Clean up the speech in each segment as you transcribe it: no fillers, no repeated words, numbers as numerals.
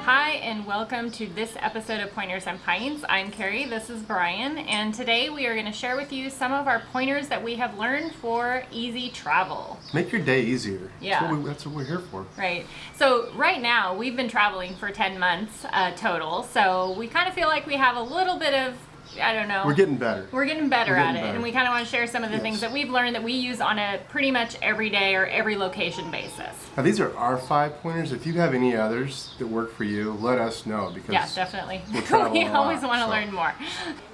Hi, and welcome to this episode of Pointers and Pints. I'm Carrie, this is Brian, and today we are going to share with you some of our pointers that we have learned for easy travel. Make your day easier. Yeah. That's what we're here for. Right. So right now, we've been traveling for 10 months total, so we kind of feel like we have a little bit of, I don't know. We're getting better. We're getting better at it, and we kind of want to share some of the things that we've learned that we use on a pretty much every day or every location basis. Now these are our 5 pointers. If you have any others that work for you, let us know because yeah, definitely. We'll we always want to learn more.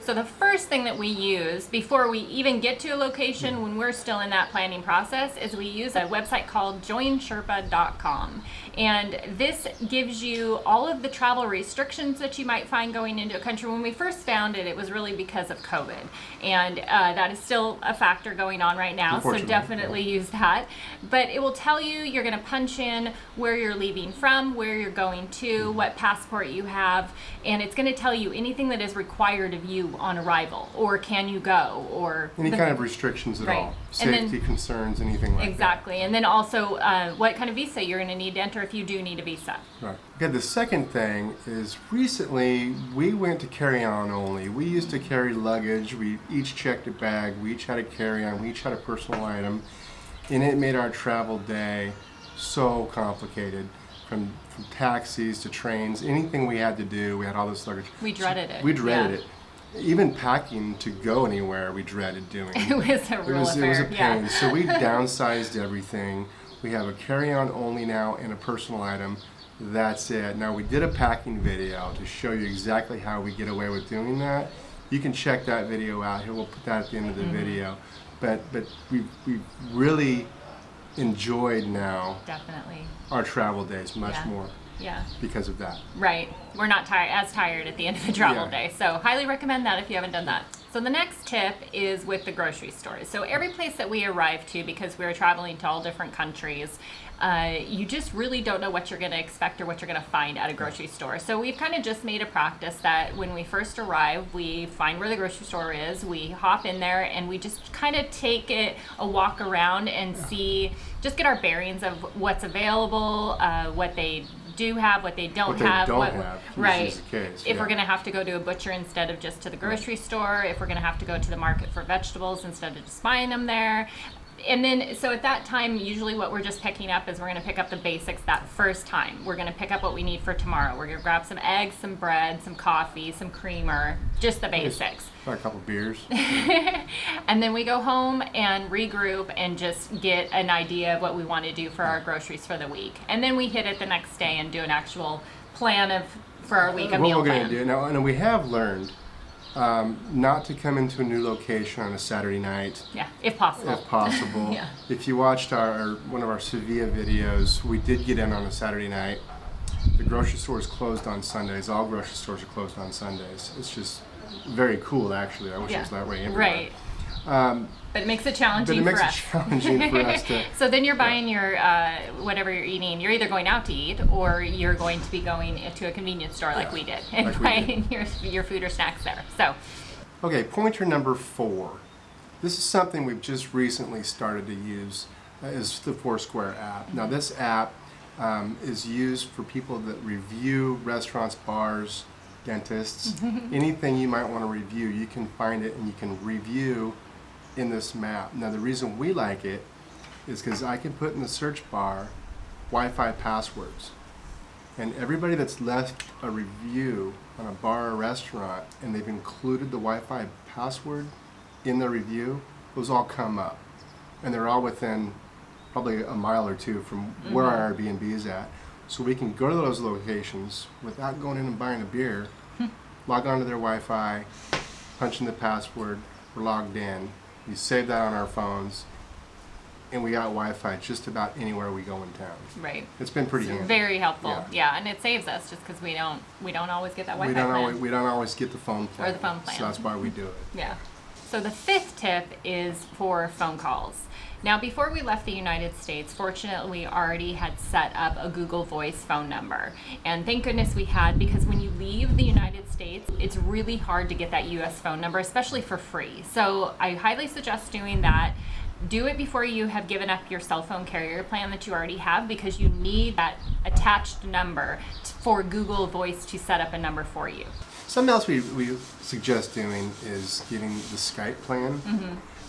So the first thing that we use before we even get to a location when we're still in that planning process is we use a website called joinsherpa.com. And this gives you all of the travel restrictions that you might find going into a country. When we first found it, it was really because of COVID. And that is still a factor going on right now. So definitely use that. But it will tell you, you're going to punch in where you're leaving from, where you're going to, what passport you have. And it's going to tell you anything that is required of you on arrival, or can you go, or any kind of restrictions at all, safety concerns, anything like that. Exactly, and then also what kind of visa you're going to need to enter if you do need a visa. Right. Okay, the second thing is recently we went to CarryOn Only. We used to carry luggage. We each checked a bag. We each had a carry-on. We each had a personal item, and it made our travel day so complicated. From taxis to trains, anything we had to do, we had all this luggage. We dreaded it. We dreaded it. Even packing to go anywhere, we dreaded doing. It was a real affair. It was a pain. So we downsized everything. We have a carry-on only now and a personal item. That's it. Now we did a packing video to show you exactly how we get away with doing that. You can check that video out. Here, we'll put that at the end of the video. But we've really enjoyed now definitely our travel days much more. Yeah. Because of that. Right. We're not as tired at the end of the travel day. So highly recommend that if you haven't done that. So the next tip is with the grocery stores. So every place that we arrive to, because we're traveling to all different countries, you just really don't know what you're going to expect or what you're going to find at a grocery store. So we've kind of just made a practice that when we first arrive, we find where the grocery store is, we hop in there, and we just kind of take it a walk around and see, just get our bearings of what's available, what they do have, what they don't have. Right. Is the case. If we're going to have to go to a butcher instead of just to the grocery store, if we're going to have to go to the market for vegetables instead of just buying them there. And then, so at that time, usually what we're just picking up is we're going to pick up the basics that first time. We're going to pick up what we need for tomorrow. We're going to grab some eggs, some bread, some coffee, some creamer, just the basics. A couple beers. And then we go home and regroup and just get an idea of what we want to do for our groceries for the week. And then we hit it the next day and do an actual plan for our week, a meal plan. What we're going to do now, and we have learned not to come into a new location on a Saturday night. Yeah, if possible. If possible. Yeah. If you watched one of our Sevilla videos, we did get in on a Saturday night. The grocery store is closed on Sundays. All grocery stores are closed on Sundays. It's just very cool, actually. I wish it was that way everywhere. Right. But it makes it challenging for us. But it makes it challenging for us to... So then you're buying your, whatever you're eating, you're either going out to eat or you're going to be going to a convenience store like we did and buying your food or snacks there. So. Okay, pointer number 4. This is something we've just recently started to use, is the Foursquare app. Now this app is used for people that review restaurants, bars, dentists, anything you might want to review, you can find it and you can review in this map. Now the reason we like it is because I can put in the search bar Wi-Fi passwords, and everybody that's left a review on a bar or restaurant and they've included the Wi-Fi password in their review, those all come up, and they're all within probably a mile or two from where our Airbnb is at. So we can go to those locations without going in and buying a beer, log on to their Wi-Fi, punch in the password, we're logged in. We save that on our phones, and we got Wi-Fi just about anywhere we go in town. Right. It's been pretty handy. Very helpful. Yeah, and it saves us just because we don't always get that Wi-Fi plan. We don't always get the phone plan. Or the phone plan. So that's why we do it. Yeah. So the 5th tip is for phone calls. Now, before we left the United States, fortunately, we already had set up a Google Voice phone number. And thank goodness we had, because when you leave the United States, it's really hard to get that US phone number, especially for free. So I highly suggest doing that. do it before you have given up your cell phone carrier plan that you already have, because you need that attached number for Google Voice to set up a number for you. Something else we suggest doing is getting the Skype plan.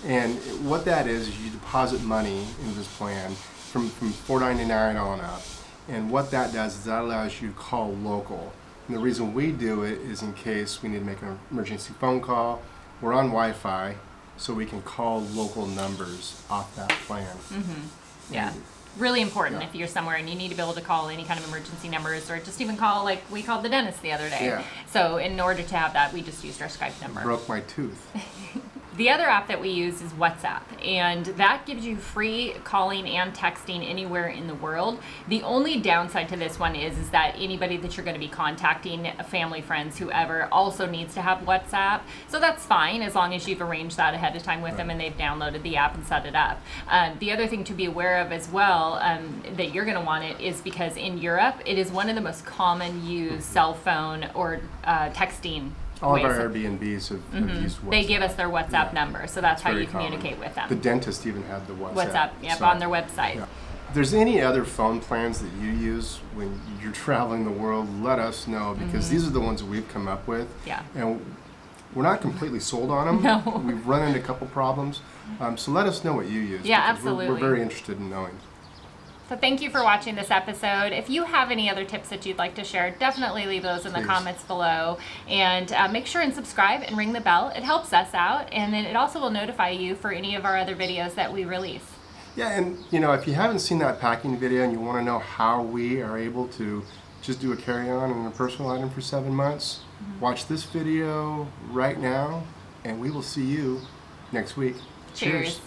And what that is you deposit money into this plan from $4.99 on up. And what that does is that allows you to call local. And the reason we do it is in case we need to make an emergency phone call. We're on Wi-Fi, so we can call local numbers off that plan. Yeah. Really important Yeah. if you're somewhere and you need to be able to call any kind of emergency numbers, or just even call, like we called the dentist the other day. Yeah. So in order to have that, we just used our Skype number. Broke my tooth. The other app that we use is WhatsApp, and that gives you free calling and texting anywhere in the world. The only downside to this one is that anybody that you're going to be contacting, family, friends, whoever, also needs to have WhatsApp. So that's fine as long as you've arranged that ahead of time with them and they've downloaded the app and set it up. The other thing to be aware of as well, that you're going to want it, is because in Europe it is one of the most common used cell phone or texting All of ways. our Airbnbs have used WhatsApp. They give us their WhatsApp number, so that's how very you communicate with them. The dentist even had the WhatsApp. WhatsApp, yep, So, on their website. yeah. If there's any other phone plans that you use when you're traveling the world, let us know, because these are the ones that we've come up with. Yeah. And we're not completely sold on them. No. We've run into a couple problems. So let us know what you use. Yeah, because We're absolutely. very interested in knowing. So thank you for watching this episode. If you have any other tips that you'd like to share, definitely leave those in the Please. comments below. And make sure and subscribe and ring the bell. It helps us out, and then it also will notify you for any of our other videos that we release. Yeah, and if you haven't seen that packing video and you want to know how we are able to just do a carry-on and a personal item for 7 months, watch this video right now, and we will see you next week. Cheers.